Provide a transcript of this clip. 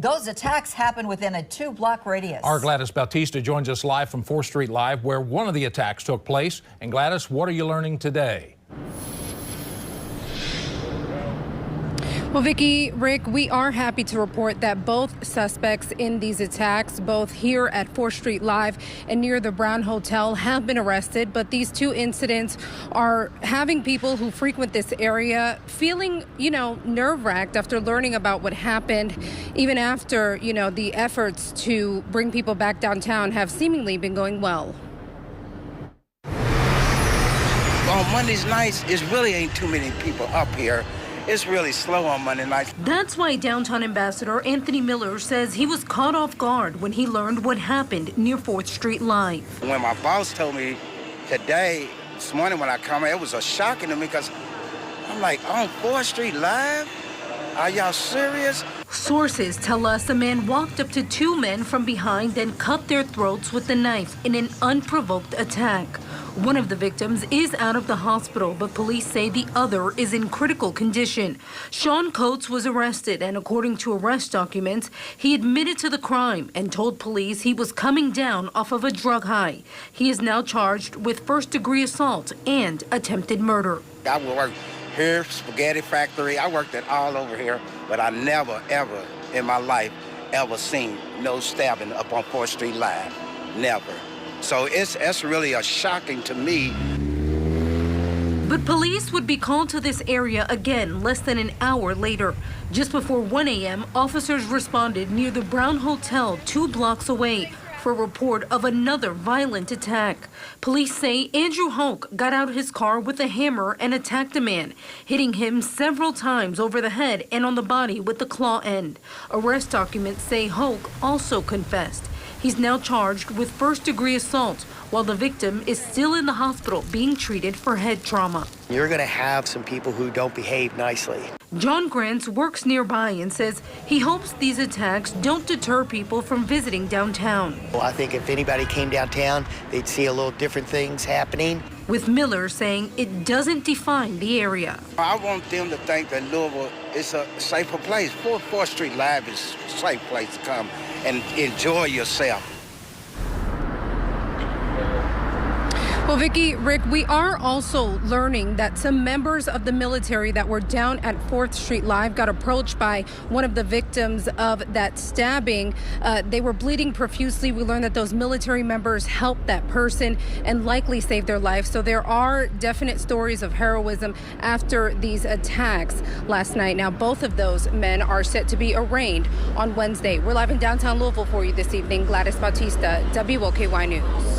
Those attacks happened within a 2-block radius. Our Gladys Bautista joins us live from 4th Street Live, where one of the attacks took place. And Gladys, what are you learning today? Well, Vicki, Rick, we are happy to report that both suspects in these attacks, both here at 4th Street Live and near the Brown Hotel, have been arrested. But these two incidents are having people who frequent this area feeling, nerve-wracked after learning about what happened, even after, the efforts to bring people back downtown have seemingly been going well. On Mondays nights, it really ain't too many people up here. It's really slow on Monday nights. That's why Downtown Ambassador Anthony Miller says he was caught off guard when he learned what happened near 4th Street Live. When my boss told me this morning when I come, it was a shocking to me because I'm like, on 4th Street Live? Are y'all serious? Sources tell us a man walked up to two men from behind and cut their throats with a knife in an unprovoked attack. One of the victims is out of the hospital, but police say the other is in critical condition. Sean Coates was arrested, and according to arrest documents, he admitted to the crime and told police he was coming down off of a drug high. He is now charged with first-degree assault and attempted murder. I worked here, spaghetti factory. I worked it all over here, but I never, ever in my life ever seen no stabbing up on 4th Street Live. Never. So it's really shocking to me. But police would be called to this area again less than an hour later. Just before 1 a.m., officers responded near the Brown Hotel 2 blocks away for a report of another violent attack. Police say Andrew Hoke got out of his car with a hammer and attacked a man, hitting him several times over the head and on the body with the claw end. Arrest documents say Hoke also confessed. He's now charged with first-degree assault, while the victim is still in the hospital being treated for head trauma. You're going to have some people who don't behave nicely. John Grants works nearby and says he hopes these attacks don't deter people from visiting downtown. Well, I think if anybody came downtown, they'd see a little different things happening. With Miller saying it doesn't define the area. I want them to think that Louisville is a safer place. 4th Street Live is a safe place to come and enjoy yourself. Well, Vicki, Rick, we are also learning that some members of the military that were down at 4th Street Live got approached by one of the victims of that stabbing. They were bleeding profusely. We learned that those military members helped that person and likely saved their life. So there are definite stories of heroism after these attacks last night. Now, both of those men are set to be arraigned on Wednesday. We're live in downtown Louisville for you this evening. Gladys Bautista, WOKY News.